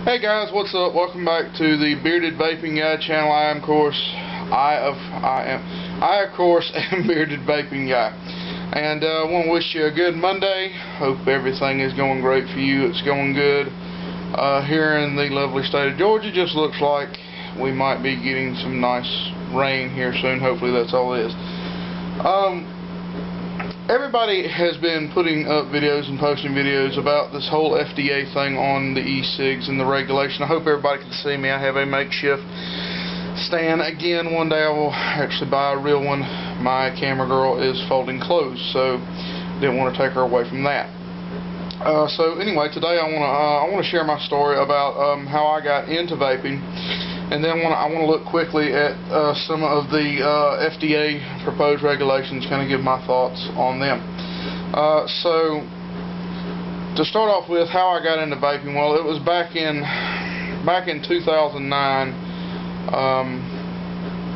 Hey guys, what's up? Welcome back to the Bearded Vaping Guy channel. I of course am Bearded Vaping Guy, and I want to wish you a good Monday. Hope everything is going great for you. It's going good here in the lovely state of Georgia. Just looks like we might be getting some nice rain here soon. Hopefully that's all it is. Everybody has been putting up videos and posting videos about this whole FDA thing on the e-cigs and the regulation. I hope everybody can see me. I have a makeshift stand. Again, one day I will actually buy a real one. My camera girl is folding clothes, so didn't want to take her away from that. So anyway, today I want to share my story about how I got into vaping. And then I want to look quickly at some of the FDA proposed regulations, kind of give my thoughts on them. So, to start off with, how I got into vaping, well, it was back in 2009,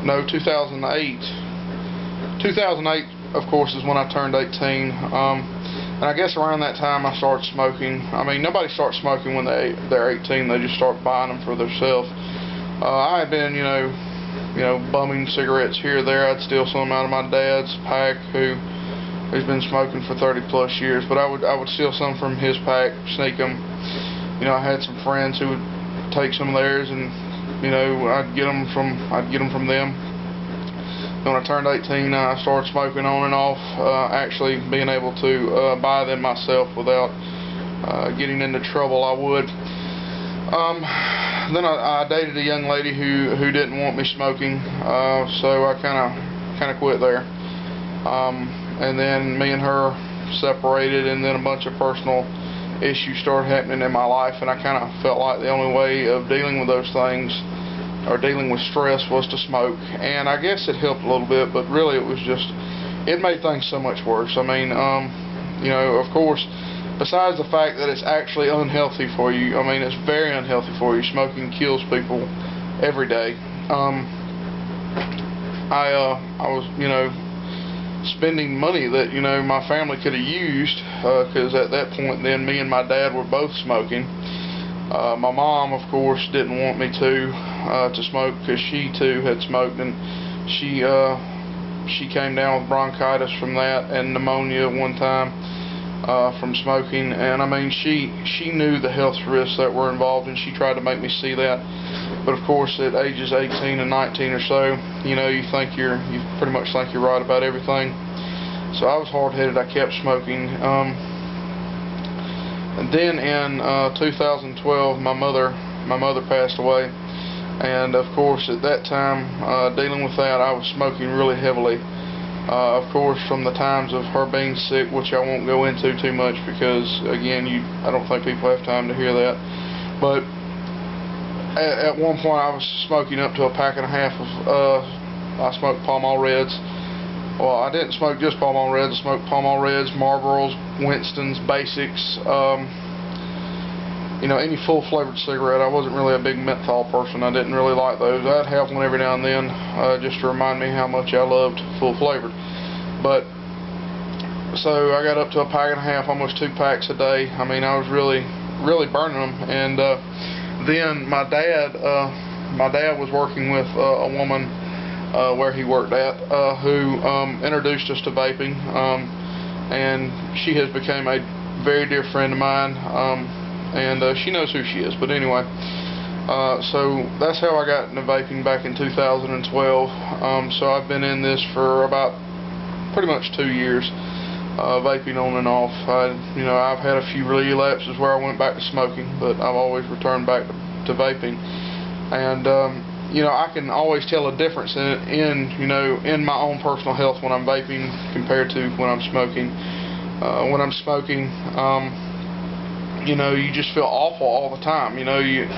no, 2008. 2008, of course, is when I turned 18. And I guess around that time I started smoking. I mean, nobody starts smoking when they're 18. They just start buying them for themselves. I had been, you know, bumming cigarettes here or there. I'd steal some out of my dad's pack, who's been smoking for 30+ years. But I would steal some from his pack, sneak them. You know, I had some friends who would take some of theirs, and you know, I'd get them from them. When I turned 18, I started smoking on and off. Actually, being able to buy them myself without getting into trouble, I would. Then I dated a young lady who didn't want me smoking, so I kind of quit there. And then me and her separated, and then a bunch of personal issues started happening in my life, and I kind of felt like the only way of dealing with those things, or dealing with stress, was to smoke. And I guess it helped a little bit, but really it made things so much worse. I mean, you know, of course, besides the fact that it's actually unhealthy for you, I mean, it's very unhealthy for you. Smoking kills people every day. I was, you know, spending money that, you know, my family could have used, because at that point then me and my dad were both smoking. My mom, of course, didn't want me to smoke, because she too had smoked, and she came down with bronchitis from that, and pneumonia one time. From smoking. And I mean, she knew the health risks that were involved, and she tried to make me see that. But of course, at ages 18 and 19 or so, you know, you pretty much think you're right about everything. So I was hard-headed. I kept smoking. And then in 2012, my mother passed away, and of course at that time, dealing with that, I was smoking really heavily. Of course, from the times of her being sick, which I won't go into too much, because again, I don't think people have time to hear that. But at one point I was smoking up to a pack and a half of I smoked Pall Mall Reds. Well, I didn't smoke just Pall Mall Reds. I smoked Pall Mall Reds, Marlboros, Winston's, Basics, you know, any full flavored cigarette. I wasn't really a big menthol person. I didn't really like those. I'd have one every now and then, just to remind me how much I loved full flavored. But so I got up to a pack and a half, almost 2 packs a day. I mean, I was really burning them. And then my dad was working with a woman where he worked at, who introduced us to vaping, and she has become a very dear friend of mine. And she knows who she is. But anyway, so that's how I got into vaping back in 2012. So I've been in this for about pretty much 2 years, vaping on and off. You know, I've had a few relapses where I went back to smoking, but I've always returned back to vaping. And you know, I can always tell a difference in my own personal health when I'm vaping compared to when I'm smoking. When I'm smoking, you know, you just feel awful all the time. You know, you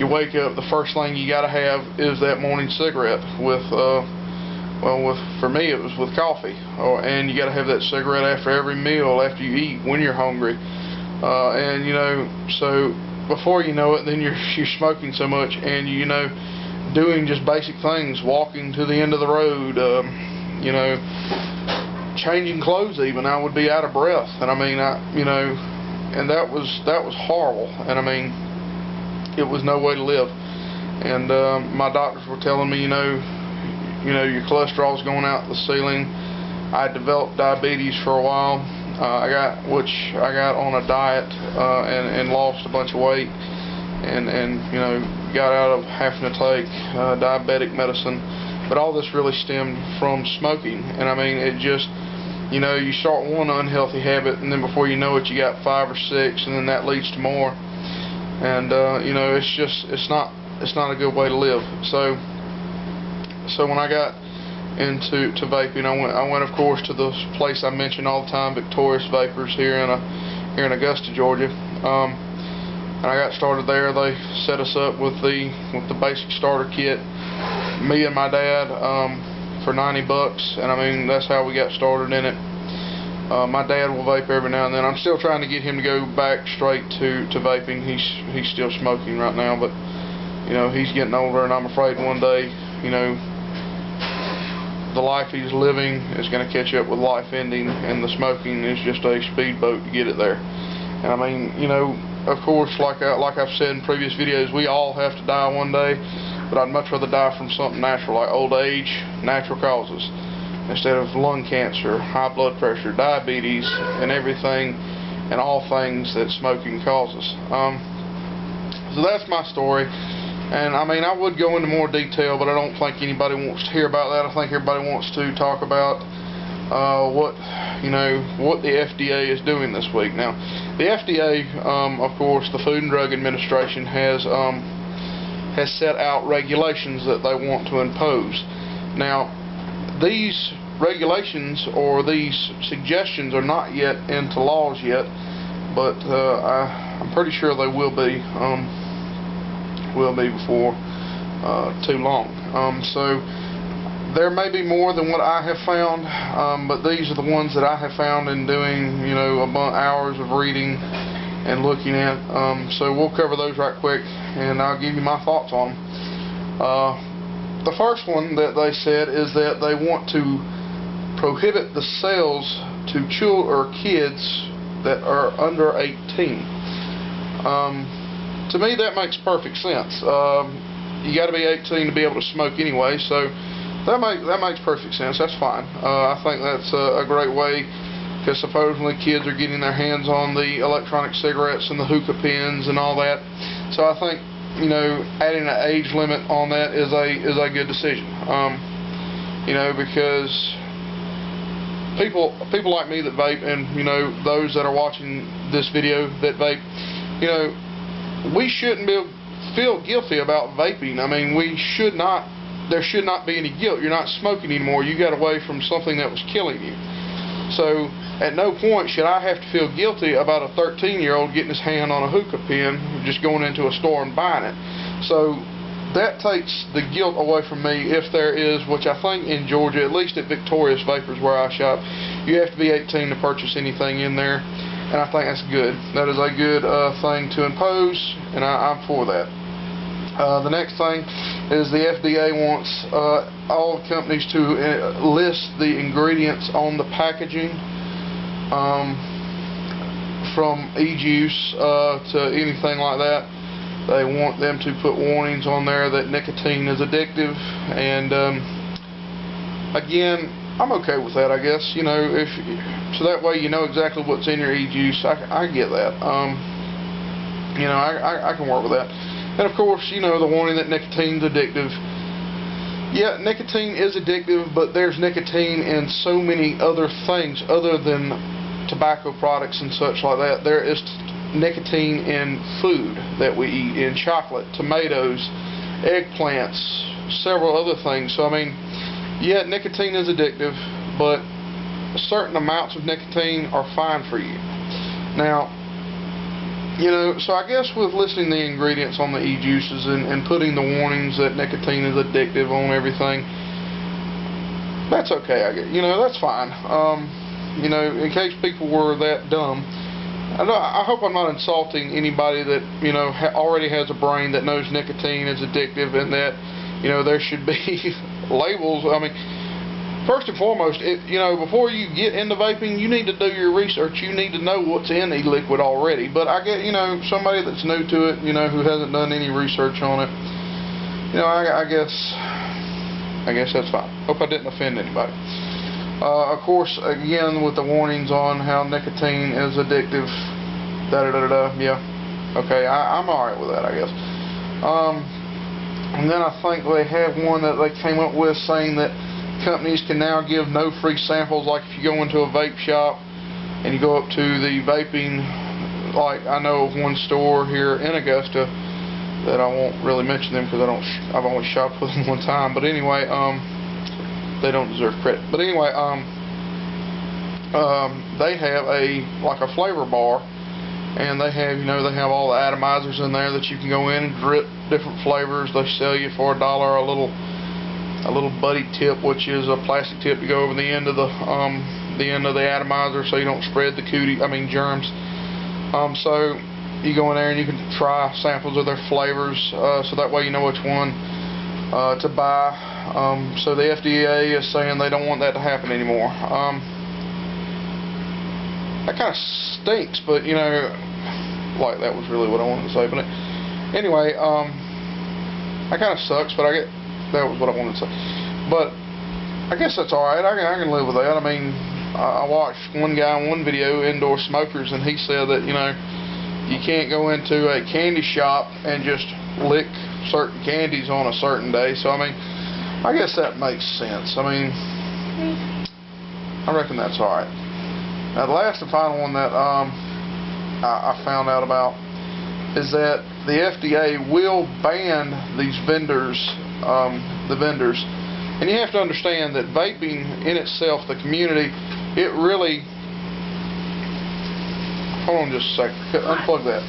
wake up, the first thing you gotta have is that morning cigarette with for me it was with coffee. And you gotta have that cigarette after every meal, after you eat, when you're hungry. And you know, so before you know it, then you're smoking so much, and you know, doing just basic things, walking to the end of the road, you know, changing clothes even, I would be out of breath. And I mean, you know, and that was horrible. And I mean, it was no way to live. And my doctors were telling me, your cholesterol's going out the ceiling. I developed diabetes for a while. I got on a diet and lost a bunch of weight, and got out of having to take diabetic medicine. But all this really stemmed from smoking. And I mean, it just, you start one unhealthy habit, and then before you know it, you got 5 or 6, and then that leads to more. And it's not a good way to live. So when I got into vaping, I went of course to the place I mention all the time, Victorious Vapors, here in Augusta, Georgia. And I got started there. They set us up with the basic starter kit, me and my dad, for $90, and I mean, that's how we got started in it. My dad will vape every now and then. I'm still trying to get him to go back straight to vaping. He's still smoking right now, but he's getting older, and I'm afraid one day, the life he's living is going to catch up with life ending, and the smoking is just a speedboat to get it there. And I mean, of course, like I've said in previous videos, we all have to die one day, but I'd much rather die from something natural, like old age, natural causes, instead of lung cancer, high blood pressure, diabetes, and everything and all things that smoking causes. So that's my story. And I mean, I would go into more detail, but I don't think anybody wants to hear about that. I think everybody wants to talk about what the FDA is doing this week. Now, the FDA, of course, the Food and Drug Administration has set out regulations that they want to impose. Now, these regulations or these suggestions are not yet into laws yet, but I'm pretty sure they will be before too long. So there may be more than what I have found, but these are the ones that I have found in doing hours of reading and looking at. So we'll cover those right quick, and I'll give you my thoughts on them. The first one that they said is that they want to prohibit the sales to children or kids that are under 18. To me, that makes perfect sense. You got to be 18 to be able to smoke anyway, so that makes perfect sense. That's fine. I think that's a great way, because supposedly kids are getting their hands on the electronic cigarettes and the hookah pens and all that. So I think adding an age limit on that is a good decision. Because people like me that vape, and those that are watching this video that vape, we shouldn't feel guilty about vaping. I mean, there should not be any guilt. You're not smoking anymore. You got away from something that was killing you. So at no point should I have to feel guilty about a 13-year-old getting his hand on a hookah pen, just going into a store and buying it. So that takes the guilt away from me. If there is, which I think in Georgia, at least at Victorious Vapors where I shop, you have to be 18 to purchase anything in there, and I think that's good. That is a good thing to impose, and I'm for that. The next thing is the FDA wants all companies to list the ingredients on the packaging, from e-juice to anything like that. They want them to put warnings on there that nicotine is addictive, and again, I'm okay with that, I guess. So that way you know exactly what's in your e-juice. I get that. I can work with that. And of course, the warning that nicotine's addictive. Yeah, nicotine is addictive, but there's nicotine in so many other things other than tobacco products and such like that. There is nicotine in food that we eat, in chocolate, tomatoes, eggplants, several other things. So I mean, yeah, nicotine is addictive, but certain amounts of nicotine are fine for you. Now, so I guess with listing the ingredients on the e-juices and putting the warnings that nicotine is addictive on everything, that's okay, I guess. That's fine. In case people were that dumb, I hope I'm not insulting anybody that, already has a brain that knows nicotine is addictive, and that, there should be labels. I mean, first and foremost, before you get into vaping, you need to do your research. You need to know what's in e-liquid already. But I get, somebody that's new to it, who hasn't done any research on it, I guess that's fine. Hope I didn't offend anybody. Of course, again, with the warnings on how nicotine is addictive, yeah, okay, I'm alright with that, I guess. And then I think they have one that they came up with saying that companies can now give no free samples. Like if you go into a vape shop and you go up to the vaping, like I know of one store here in Augusta that I won't really mention them because I've only shopped with them one time. But anyway, they don't deserve credit. But anyway, they have a flavor bar, and they have all the atomizers in there that you can go in and drip different flavors. They sell you for $1 a little buddy tip, which is a plastic tip to go over the end of the atomizer so you don't spread the germs. So you go in there and you can try samples of their flavors, so that way you know which one to buy. So the FDA is saying they don't want that to happen anymore. That kind of stinks, but like that was really what I wanted to say. But anyway, that kind of sucks, but that was what I wanted to say. But I guess that's alright. I can live with that. I mean, I watched one guy in one video, Indoor Smokers, and he said that, you can't go into a candy shop and just lick certain candies on a certain day. So, I mean, I guess that makes sense. I mean, I reckon that's alright. Now, the last and final one that I found out about is that the FDA will ban these vendors, the vendors. And you have to understand that vaping in itself, the community, it really... Hold on just a second. Unplug that.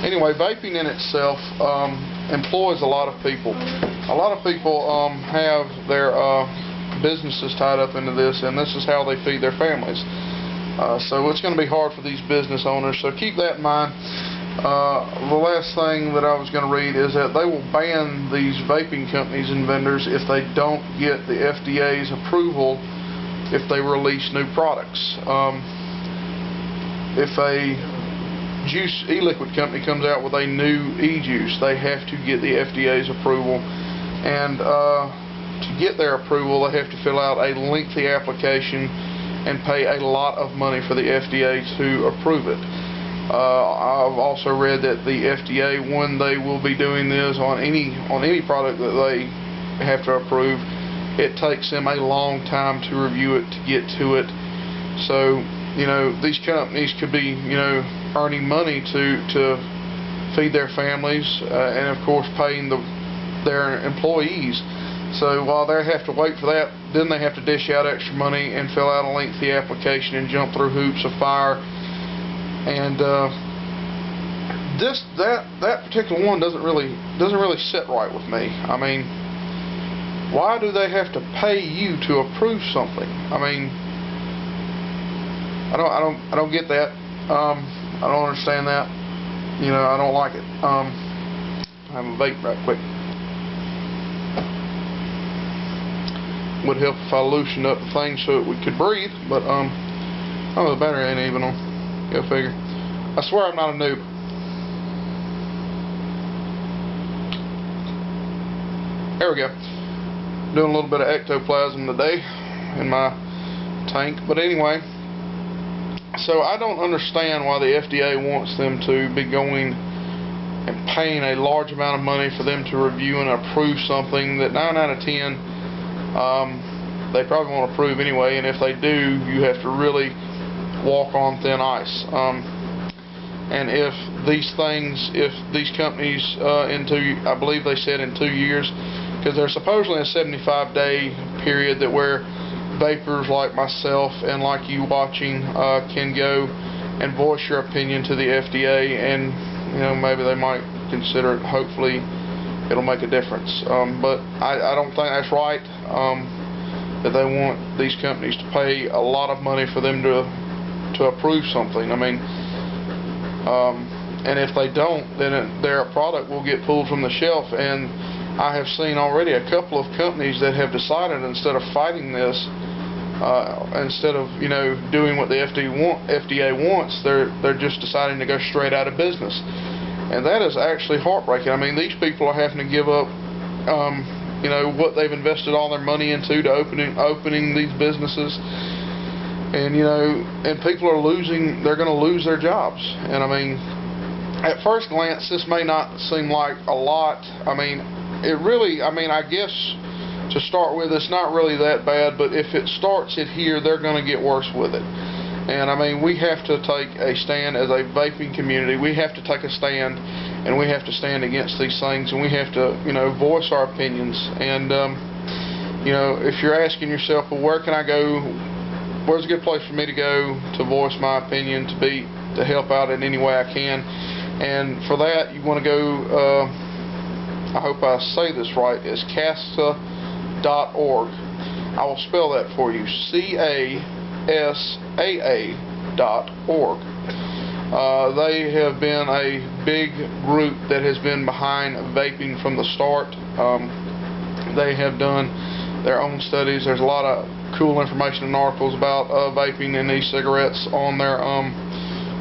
Anyway, vaping in itself employs a lot of people. A lot of people have their businesses tied up into this, and this is how they feed their families. So it's going to be hard for these business owners. So keep that in mind. The last thing that I was going to read is that they will ban these vaping companies and vendors if they don't get the FDA's approval if they release new products. If a e-liquid company comes out with a new e-juice, they have to get the FDA's approval, and to get their approval they have to fill out a lengthy application and pay a lot of money for the FDA to approve it. I've also read that the FDA, when they will be doing this on any product that they have to approve, it takes them a long time to review it, to get to it. So these companies could be earning money to feed their families, and of course paying their employees. So while they have to wait for that, then they have to dish out extra money and fill out a lengthy application and jump through hoops of fire. And that particular one doesn't really sit right with me. I mean, why do they have to pay you to approve something? I mean, I don't get that. I don't understand that. I don't like it. I have a vape right quick. Would help if I loosened up the thing so we could breathe, but oh, the battery ain't even on. Go figure. I swear I'm not a noob. There we go. Doing a little bit of ectoplasm today in my tank, but anyway. So I don't understand why the FDA wants them to be going and paying a large amount of money for them to review and approve something that 9 out of 10 they probably won't approve anyway, and if they do, you have to really walk on thin ice. And if these companies I believe they said in 2 years, because there's supposedly a 75-day period that where vapors like myself and like you watching can go and voice your opinion to the FDA, and maybe they might consider it. Hopefully it'll make a difference, but I don't think that's right, that they want these companies to pay a lot of money for them to approve something. I mean, and if they don't, then their product will get pulled from the shelf, and I have seen already a couple of companies that have decided, instead of fighting this, instead of doing what the FDA wants, they're just deciding to go straight out of business, and that is actually heartbreaking. I mean, these people are having to give up what they've invested all their money into to opening these businesses, and and people are they're going to lose their jobs. And I mean, at first glance, this may not seem like a lot. I mean, it really, I guess to start with, it's not really that bad, but if it starts it here, they're going to get worse with it. And I mean, we have to take a stand as a vaping community. We have to take a stand, and we have to stand against these things, and we have to, voice our opinions. And, if you're asking yourself, well, where can I go? Where's a good place for me to go to voice my opinion, to help out in any way I can? And for that, you want to go, I hope I say this right, is CASA.org. I will spell that for you, CASAA.org. They have been a big group that has been behind vaping from the start. They have done their own studies. There's a lot of cool information and articles about vaping and e-cigarettes on their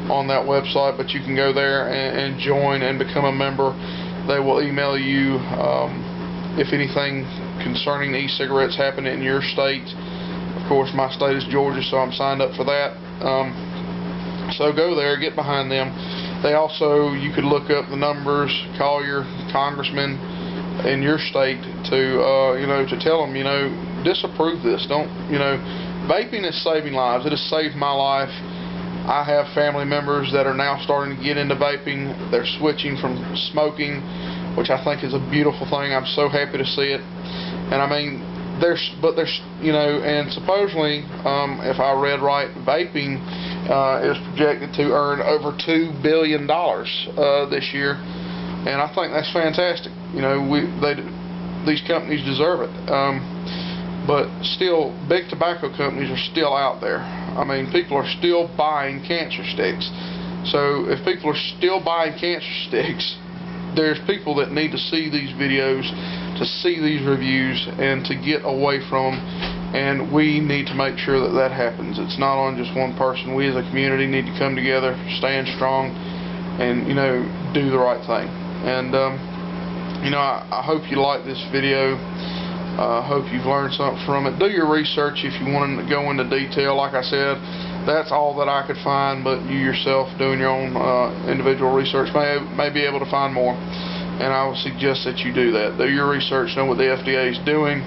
on that website, but you can go there and join and become a member. They will email you if anything concerning e-cigarettes happen in your state. Of course, my state is Georgia, so I'm signed up for that. So go there, get behind them. They also, you could look up the numbers, call your congressman in your state to tell them, disapprove this. Don't, vaping is saving lives. It has saved my life. I have family members that are now starting to get into vaping. They're switching from smoking, which I think is a beautiful thing. I'm so happy to see it. And I mean, and supposedly, if I read right, vaping is projected to earn over $2 billion this year, and I think that's fantastic. These companies deserve it. But still, big tobacco companies are still out there. I mean, people are still buying cancer sticks. So if people are still buying cancer sticks, there's people that need to see these videos, to see these reviews, and to get away from them. And we need to make sure that that happens. It's not on just one person. We as a community need to come together, stand strong, and do the right thing. And I hope you like this video. I hope you've learned something from it. Do your research if you want to go into detail. Like I said, that's all that I could find, but you yourself doing your own individual research may be able to find more. And I would suggest that you do that. Do your research, know what the FDA is doing.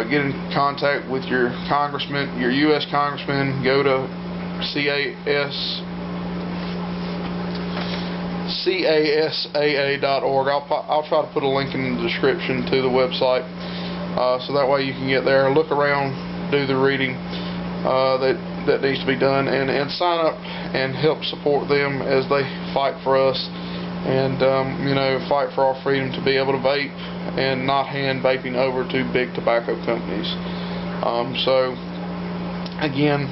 Get in contact with your congressman, your U.S. congressman. Go to CASAA.org. I'll try to put a link in the description to the website, so that way you can get there, look around, do the reading that needs to be done, and sign up and help support them as they fight for us, and fight for our freedom to be able to vape and not hand vaping over to big tobacco companies. So again,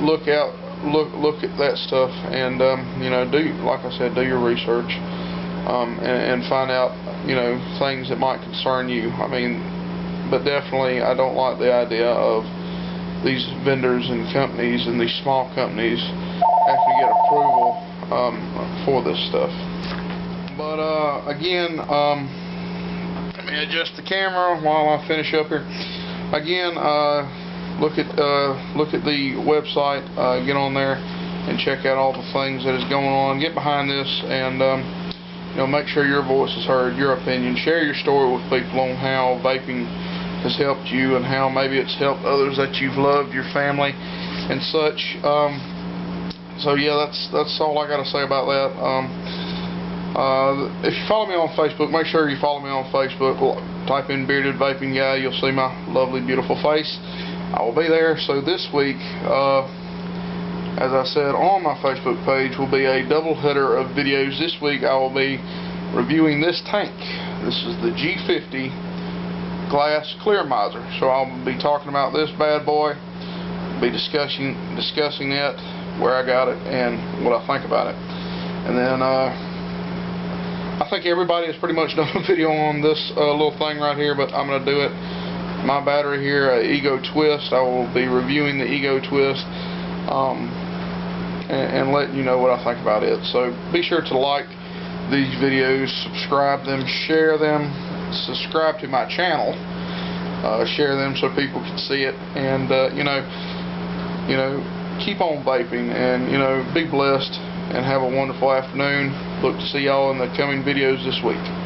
look at that stuff, and like I said, do your research, and find out things that might concern you. I mean, but definitely I don't like the idea of these vendors and companies and these small companies having to get approval for this stuff. But again, let me adjust the camera while I finish up here. Again, look at the website, get on there and check out all the things that is going on. Get behind this, and make sure your voice is heard, your opinion. Share your story with people on how vaping has helped you and how maybe it's helped others that you've loved, your family and such. So yeah, that's all I got to say about that. If you follow me on Facebook, make sure you follow me on Facebook. Type in Bearded Vaping Guy, you'll see my lovely, beautiful face. I will be there. So this week, as I said, on my Facebook page will be a double header of videos. This week I will be reviewing this tank. This is the G50 glass clear miser. So I'll be talking about this bad boy. be discussing it, where I got it, and what I think about it. And then I think everybody has pretty much done a video on this little thing right here, but I'm going to do it. My battery here, Ego Twist. I will be reviewing the Ego Twist and letting you know what I think about it. So be sure to like these videos, subscribe them, share them, subscribe to my channel, share them so people can see it, and keep on vaping, and be blessed and have a wonderful afternoon. Look to see y'all in the coming videos this week.